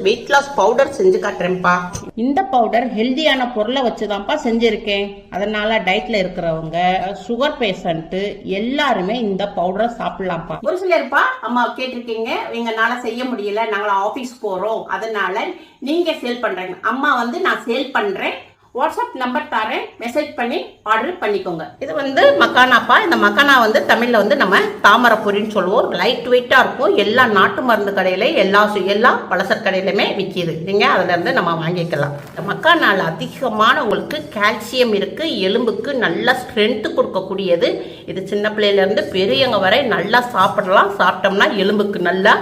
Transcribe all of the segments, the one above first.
Weight loss powder செஞ்சு காட்டுறேன்ப்பா. இந்த powder ஹெல்தியான பொருளை வச்சுதான்ப்பா செஞ்சிருக்கேன். அதனால டயட்ல இருக்கிறவங்க, சுகர் பேஷண்ட் எல்லாருமே இந்த பவுடரை சாப்பிடலாம்ப்பா. ஒரு சிலர்ப்பா அம்மா கேட்டிருக்கீங்க, எங்கனால செய்ய முடியல, நாங்கள ஆபீஸ் போறோம், அதனால நீங்க சேல் பண்றீங்க. அம்மா நான் சேல் பண்றேன், வாட்ஸ்அப் நம்பர் தரேன், மெசேஜ் பண்ணி ஆர்டர் பண்ணிக்கோங்க. இது மக்கானாப்பா. இந்த மக்கானா தமிழ்ல நம்ம தாமரை பொரின்னு சொல்லுவோம். லைட் வெயிட்டா இருக்கும். எல்லா நாட்டு மருந்து கடையில எல்லா பலசர் கடையிலுமே விற்கிது. நீங்க அதுல இருந்து நம்ம வாங்கிக்கலாம். இந்த மக்கானால அதிகமான உங்களுக்கு கால்சியம் இருக்கு. எலும்புக்கு நல்ல ஸ்ட்ரென்த் கொடுக்கக்கூடியது. இது சின்ன பிள்ளையில இருந்து பெரியவங்க வரை நல்லா சாப்பிடலாம். சாப்பிட்டோம்னா எலும்புக்கு நல்லா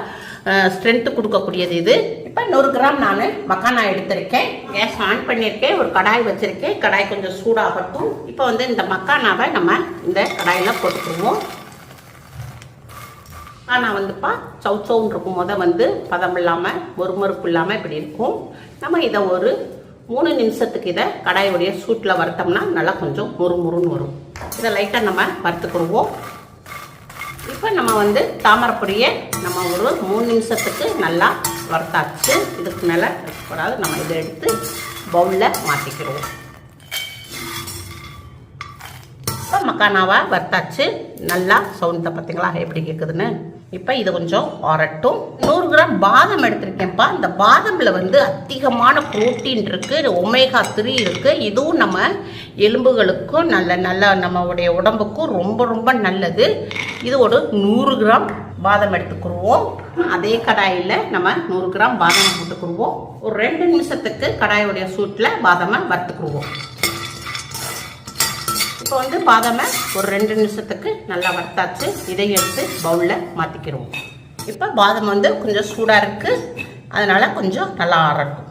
ஸ்ட்ரென்த் கொடுக்கக்கூடியது. இது இப்போ 100 கிராம் நான் மக்கானா எடுத்திருக்கேன். கேஸ் ஆன் பண்ணியிருக்கேன். ஒரு கடாய் வச்சிருக்கேன். கடாய் கொஞ்சம் சூடாகட்டும். இப்போ இந்த மக்கானாவை நம்ம இந்த கடாயில் போட்டுக்குருவோம். மக்கானா சவுச்சவுன்னு இருக்கும் போத பதம் இல்லாமல் மொறுமொறுப்பு இல்லாமல் இப்படி இருக்கும். நம்ம இதை ஒரு 3 நிமிஷத்துக்கு இதை கடாயுடைய சூட்டில் வறுத்தோம்னா நல்லா கொஞ்சம் முறுமுறுன்னு வரும். இதை லைட்டாக நம்ம வறுத்துக்குருவோம். இப்போ நம்ம தாமரை பொடியை நம்ம ஒரு 3 நிமிஷத்துக்கு நல்லா வறுத்தாச்சு. இதுக்கு மேலே வராது. நம்ம இதை எடுத்து பவுலில் மாற்றிக்கிடுவோம். இப்போ மக்கானாவை வறுத்தாச்சு. நல்லா சவுண்டை பார்த்தீங்களா எப்படி கேட்குதுன்னு. இப்போ இது கொஞ்சம் ஆறட்டும். 100 கிராம் பாதம் எடுத்திருக்கேன்ப்பா. இந்த பாதம்ல அதிகமான புரோட்டீன் இருக்கு, ஒமேகா 3 இருக்கு. இதுவும் நம்ம எலும்புகளுக்கும் நல்ல நம்மளுடைய உடம்புக்கும் ரொம்ப ரொம்ப நல்லது. இது ஒரு 100 கிராம் பாதம் எடுத்துக்கிடுவோம். அதே கடாயில் நம்ம 100 கிராம் பாதாம் போட்டுக்கிடுவோம். ஒரு 2 நிமிஷத்துக்கு கடாயுடைய சூட்டில் பாதாமை வறுத்துக்கிடுவோம். இப்போ பாதாமை ஒரு 2 நிமிஷத்துக்கு நல்லா வறுத்தாச்சு. இதை எடுத்து பவுலில் மாற்றிக்கிடுவோம். இப்போ பாதாம் கொஞ்சம் சூடாக இருக்குது, அதனால் கொஞ்சம் நல்லா ஆறட்டும்.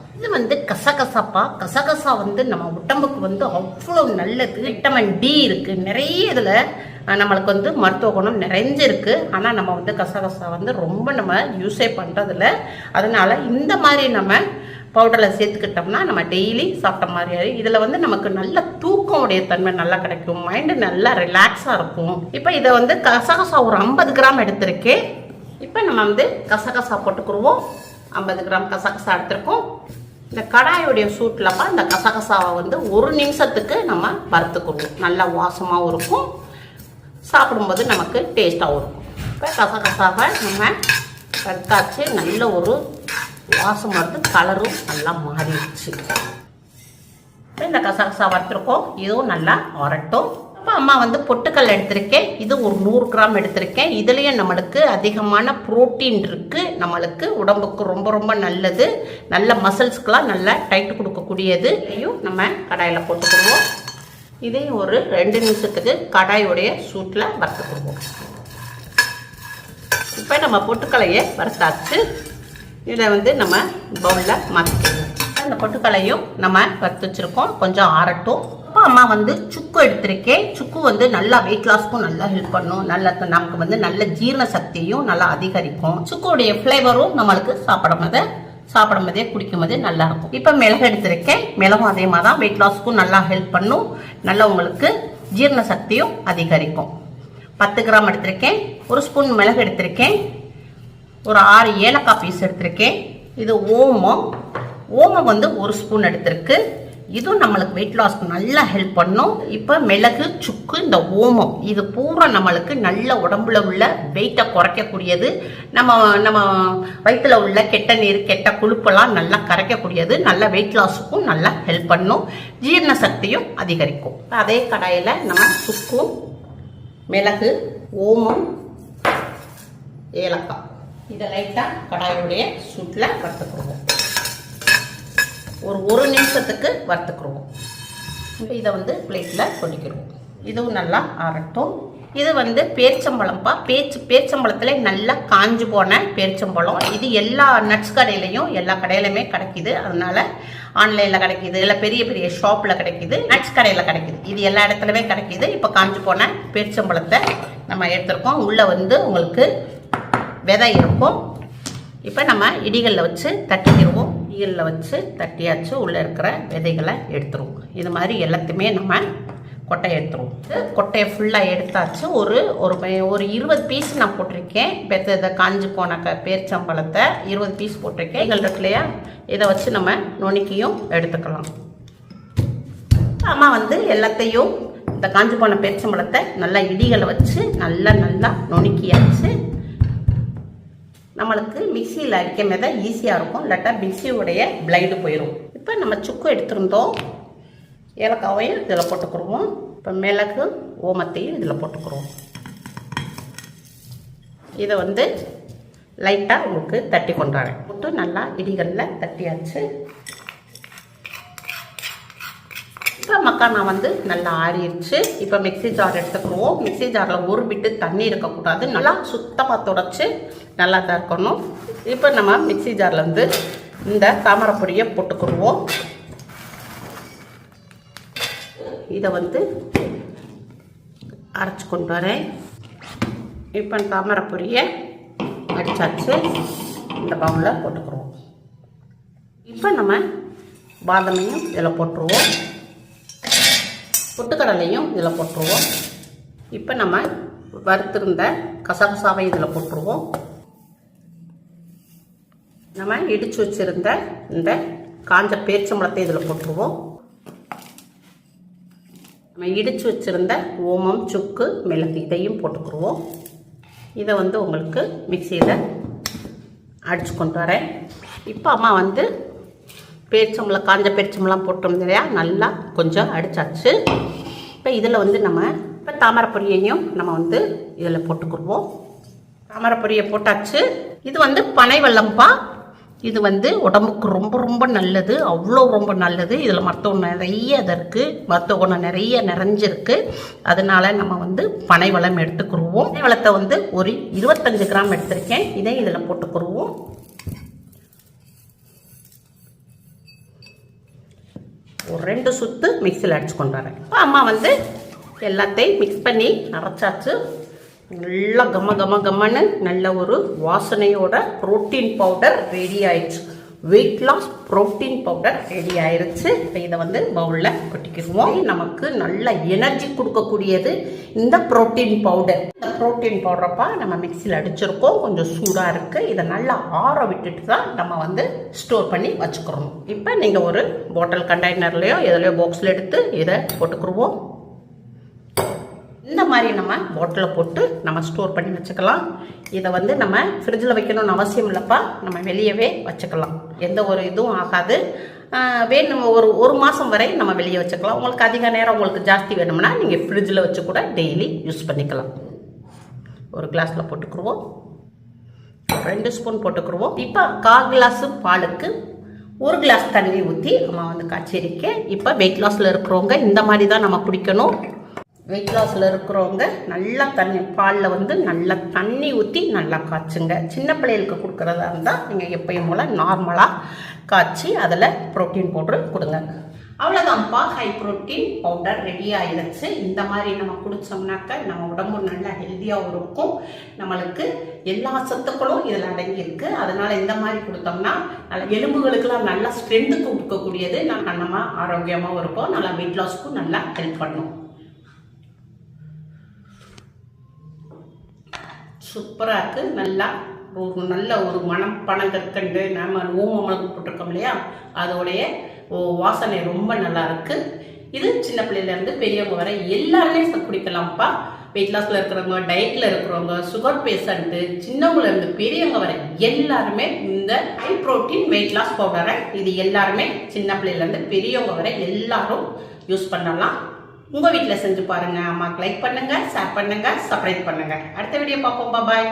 இது கசகசாப்பா. கசகசா நம்ம உடம்புக்கு அவ்வளோ நல்லது. விட்டமின் டி இருக்குது நிறைய. இதில் நம்மளுக்கு மருத்துவ குணம் நிறைஞ்சிருக்கு. ஆனால் நம்ம கசகசா ரொம்ப நம்ம யூஸே பண்ணுறதில்ல. அதனால் இந்த மாதிரி நம்ம பவுடரில் சேர்த்துக்கிட்டோம்னா நம்ம டெய்லி சாப்பிட்ட மாதிரி. இதில் நமக்கு நல்ல தூக்கம் உடைய தன்மை நல்லா கிடைக்கும். மைண்டு நல்லா ரிலாக்ஸாக இருக்கும். இப்போ இதை கசகசா ஒரு 50 கிராம் எடுத்திருக்கேன். இப்போ நம்ம கசகசா போட்டுக்குருவோம். 50 கிராம் கசகசா எடுத்திருக்கோம். இந்த கடாயுடைய சூட்டில்ப்பா இந்த கசகசாவை 1 நிமிஷத்துக்கு நம்ம வறுத்துக்குருவோம். நல்லா வாசமாகவும் இருக்கும், சாப்பிடும்போது நமக்கு டேஸ்ட்டாகவும் இருக்கும். இப்போ கசகசாவை நம்ம வறுத்தாச்சு. நல்ல ஒரு வாசம் வருது, கலரும் நல்லா மாறிடுச்சு. இந்த கசகசா வறுத்துருக்கோம். இதுவும் நல்லா ஆறட்டும். இப்போ அம்மா பொட்டுக்கல் எடுத்திருக்கேன். இது ஒரு 100 கிராம் எடுத்திருக்கேன். இதுலேயே நம்மளுக்கு அதிகமான புரோட்டீன் இருக்கு. நம்மளுக்கு உடம்புக்கு ரொம்ப ரொம்ப நல்லது. நல்ல மசில்ஸ்க்கெலாம் நல்லா டைட்டு கொடுக்கக்கூடியது. இதையும் நம்ம கடாயில் போட்டுக்கிடுவோம். இதையும் ஒரு 2 நிமிஷத்துக்கு கடாயுடைய சூட்டில் வறுத்துக்கிடுவோம். இப்போ நம்ம பொட்டுக்கலையை வறுத்தாச்சு. இதை நம்ம பவுலில் மாற்றிக்கிடுவோம். அந்த பொட்டுக்கலையும் நம்ம வறுத்து வச்சுருக்கோம். கொஞ்சம் ஆறட்டும். இப்போ அம்மா சுக்கு எடுத்திருக்கேன். சுக்கு நல்லா வெயிட் லாஸ்க்கும் நல்லா ஹெல்ப் பண்ணும். நமக்கு நல்ல ஜீரண சக்தியும் நல்லா அதிகரிக்கும். சுக்குடைய ஃப்ளேவரும் நம்மளுக்கு சாப்பிடும் போதே குடிக்கும் போதே நல்லா இருக்கும். இப்போ மிளகு எடுத்திருக்கேன். மிளகும் அதே மாதிரி தான் வெயிட் லாஸ்க்கும் நல்லா ஹெல்ப் பண்ணும். நல்லா உங்களுக்கு ஜீரண சக்தியும் அதிகரிக்கும். 10 கிராம் எடுத்திருக்கேன். ஒரு ஸ்பூன் மிளகு எடுத்திருக்கேன். ஒரு 6 ஏலக்காய் பீஸ் எடுத்திருக்கேன். இது ஓமம் ஒரு ஸ்பூன் எடுத்திருக்கு. இதுவும் நம்மளுக்கு வெயிட் லாஸ்க்கு நல்லா ஹெல்ப் பண்ணும். இப்போ மிளகு, சுக்கு, இந்த ஓமம் இது பூரா நம்மளுக்கு நல்ல உடம்புல உள்ள வெயிட்டை குறைக்கக்கூடியது. நம்ம வயிற்றுல உள்ள கெட்ட நீர், கெட்ட கொழுப்பெல்லாம் நல்லா கரைக்கக்கூடியது. நல்ல வெயிட் லாஸுக்கும் நல்லா ஹெல்ப் பண்ணும். ஜீரண சக்தியும் அதிகரிக்கும். அதே கடாயில் நம்ம சுக்கும், மிளகு, ஓமம், ஏலக்காய் இதை லைட்டாக கடாயுடைய சூட்டில் வறுத்துக்குருவோம். ஒரு 1 நிமிஷத்துக்கு வறுத்துக்குருவோம். இப்போ இதை பிளேட்டில் கொட்டிக்கிடுவோம். இதுவும் நல்லா ஆறட்டும். இது பேரிச்சம்பழம்ப்பா. பேரிச்சம்பழத்தில் நல்லா காஞ்சு போன பேரிச்சம்பழம். இது எல்லா நட்ஸ் கடையிலையும் எல்லா கடையிலுமே கிடைக்கிது. அதனால ஆன்லைனில் கிடைக்கிது, இல்லை பெரிய பெரிய ஷாப்பில் கிடைக்கிது, நட்ஸ் கடையில் கிடைக்கிது. இது எல்லா இடத்துலையுமே கிடைக்கிது. இப்போ காஞ்சு போன பேரிச்சம்பழத்தை நம்ம எடுத்துருக்கோம். உள்ளே உங்களுக்கு விதை இருக்கும். இப்போ நம்ம இடிகளில் வச்சு தட்டிக்கிடுவோம். இடிகளில் வச்சு தட்டியாச்சு உள்ளே இருக்கிற விதைகளை எடுத்துருவோம். இது மாதிரி எல்லாத்தையுமே நம்ம கொட்டையை எடுத்துருவோம். கொட்டையை ஃபுல்லாக எடுத்தாச்சு. ஒரு ஒரு 20 பீஸ் நான் போட்டிருக்கேன். இப்போ இதை காஞ்சி போன பேரிச்சம்பழத்தை 20 பீஸ் போட்டிருக்கேன். எங்கள் இருக்கு இல்லையா, இதை வச்சு நம்ம நுணுக்கியும் எடுத்துக்கலாம். அம்மா வந்து எல்லாத்தையும் இந்த காஞ்சி போன பேரிச்சம்பழத்தை நல்லா இடிகளை வச்சு நல்லா நுணுக்கியாச்சு. நம்மளுக்கு மிக்சியில் அடிக்கும் தான் ஈஸியாக இருக்கும், இல்லாட்டா மிக்சியோடைய பிளைடு போயிடும். இப்போ நம்ம சுக்கு எடுத்துருந்தோம், ஏலக்காவையும் இதில் போட்டுக்குருவோம். இப்போ மிளகு ஓமத்தையும் இதில் போட்டுக்குருவோம். இதை வந்து லைட்டாக உங்களுக்கு தட்டி கொண்டாடுறேன். போட்டு நல்லா இடிகளில் தட்டியாச்சு. இப்போ மக்கானா வந்து நல்லா ஆறிடுச்சு. இப்போ மிக்சி ஜார் எடுத்துக்குருவோம். மிக்சி ஜாரில் ஒரு பிட்டு தண்ணி இருக்கக்கூடாது, நல்லா சுத்தமாக துடைச்சி நல்லா தான் இருக்கணும். இப்போ நம்ம மிக்சி ஜாரில் வந்து இந்த தாமரைப்பொடியை போட்டுக்குருவோம். இதை வந்து அரைச்சி கொண்டு வரேன். இப்போ தாமரைப்பொடியை அடித்தாச்சு, இந்த பவுலில் போட்டுக்குருவோம். இப்போ நம்ம பாதாமையும் இதில் போட்டுருவோம், பொட்டுக்கடலையும் இதில் போட்டுருவோம். இப்போ நம்ம வறுத்திருந்த கசகசாவை இதில் போட்டுருவோம். நம்ம இடித்து வச்சுருந்த இந்த காஞ்ச பேரிச்சம்பழத்தை இதில் போட்டுருவோம். நம்ம இடித்து வச்சுருந்த ஓமம், சுக்கு, மிளகு இதையும் போட்டுக்குருவோம். இதை வந்து உங்களுக்கு மிக்சியில் அடித்து கொண்டு வரேன். இப்போ அம்மா வந்து பேரிச்சம்பழம், காஞ்ச பேரிச்சம்பழம் போட்டோம் இல்லையா, நல்லா கொஞ்சம் அடித்தாச்சு. இப்போ இதில் வந்து நம்ம இப்போ தாமரைப்பொடியையும் நம்ம வந்து இதில் போட்டுக்குருவோம். தாமரைப்பொடியை போட்டாச்சு. இது வந்து பனை வெல்லம்பா. இது வந்து உடம்புக்கு ரொம்ப நல்லது, அவ்வளோ ரொம்ப நல்லது. இதில் மருத்துவம் நிறைய இது இருக்குது, மருத்துவ குணம் நிறைய நிறைஞ்சிருக்கு. அதனால நம்ம வந்து பனை வெல்லம் எடுத்துக்குருவோம். பனை வெல்லத்தை வந்து ஒரு 25 கிராம் எடுத்திருக்கேன். இதை இதில் போட்டுக்குருவோம். ஒரு 2 சுத்து மிக்சியில் அடிச்சு கொண்டு வரேன். இப்போ அம்மா வந்து எல்லாத்தையும் மிக்ஸ் பண்ணி அரைச்சாச்சு. நல்லா கம்மன்னு நல்ல ஒரு வாசனையோட புரோட்டீன் பவுடர் ரெடி ஆயிடுச்சு. Weight loss protein powder ready ஆயிடுச்சு. இப்போ இதை வந்து பவுலில் கொட்டிக்கிடுவோம். நமக்கு நல்ல எனர்ஜி கொடுக்கக்கூடியது இந்த புரோட்டீன் பவுடர். இந்த புரோட்டீன் பவுடரப்பா நம்ம மிக்சியில் அடிச்சிருக்கோம், கொஞ்சம் சூடாக இருக்குது. இதை நல்லா ஆற விட்டுட்டு தான் நம்ம வந்து ஸ்டோர் பண்ணி வச்சுக்கிறோம். இப்போ நீங்கள் ஒரு பாட்டில் கண்டெய்னர்லையோ எதுலையோ பாக்ஸில் எடுத்து இதை போட்டுக்குருவோம். இந்த மாதிரி நம்ம பாட்டிலில் போட்டு நம்ம ஸ்டோர் பண்ணி வச்சுக்கலாம். இதை வந்து நம்ம ஃப்ரிட்ஜில் வைக்கணும்னு அவசியம் இல்லைப்பா, நம்ம வெளியவே வச்சுக்கலாம். எந்த ஒரு இதுவும் ஆகாது. வேணும் ஒரு மாதம் வரை நம்ம வெளியே வச்சுக்கலாம். உங்களுக்கு அதிக நேரம் உங்களுக்கு ஜாஸ்தி வேணும்னா நீங்கள் ஃப்ரிட்ஜில் வச்சு கூட டெய்லி யூஸ் பண்ணிக்கலாம். ஒரு கிளாஸில் போட்டுக்குருவோம், 2 ஸ்பூன் போட்டுக்குருவோம். இப்போ 1/4 கிளாஸு பாலுக்கு 1 கிளாஸ் தண்ணி ஊற்றி நம்ம வந்து காய்ச்சிருக்கேன். இப்போ வெயிட் லாஸில் இருக்கிறவங்க இந்த மாதிரி தான் நம்ம குடிக்கணும். வெயிட் லாஸில் இருக்கிறவங்க நல்லா தண்ணி, பாலில் வந்து நல்லா தண்ணி ஊற்றி நல்லா காய்ச்சுங்க. சின்ன பிள்ளைகளுக்கு கொடுக்குறதா இருந்தால் நீங்கள் எப்பயும் போல் நார்மலாக காய்ச்சி அதில் ப்ரோட்டீன் பவுடர் கொடுங்க. அவ்வளோதான்ப்பா, ஹை ப்ரோட்டீன் பவுடர் ரெடி ஆகிடுச்சு. இந்த மாதிரி நம்ம குடித்தோம்னாக்க நம்ம உடம்பு நல்லா ஹெல்த்தியாகவும் இருக்கும். நம்மளுக்கு எல்லா சத்துக்களும் இதில் அடங்கியிருக்கு. அதனால் இந்த மாதிரி கொடுத்தோம்னா நல்லா எலும்புகளுக்கெல்லாம் நல்லா ஸ்ட்ரென்த்து கொடுக்கக்கூடியது. நம்ம ஆரோக்கியமாகவும் இருப்போம், நல்லா வெயிட் லாஸ்க்கும் நல்லா ஹெல்ப் பண்ணும். சூப்பராக இருக்குது. நல்ல ஒரு மனம், பனங்கற்கண்டு, நம்ம ஓமமிளகு போட்டிருக்கோம் இல்லையா, அதோடைய வாசனை ரொம்ப நல்லா இருக்குது. இது சின்ன பிள்ளையிலேருந்து பெரியவங்க வரை எல்லாருமே குடிக்கலாம்ப்பா. வெயிட் லாஸில் இருக்கிறவங்க, டயட்டில் இருக்கிறவங்க, சுகர் பேஷண்ட்டு, சின்னவங்கலேருந்து பெரியவங்க வரை எல்லாருமே இந்த ஹை ப்ரோட்டீன் வெயிட் லாஸ் பவுடரை இது எல்லாருமே சின்ன பிள்ளையிலேருந்து பெரியவங்க வரை எல்லாரும் யூஸ் பண்ணலாம். உங்கள் வீட்டில் செஞ்சு பாருங்கள். அம்மாவுக்கு லைக் பண்ணுங்கள், ஷேர் பண்ணுங்கள், சப்ஸ்கிரைப் பண்ணுங்கள். அடுத்த வீடியோ பார்ப்போம். பாய்.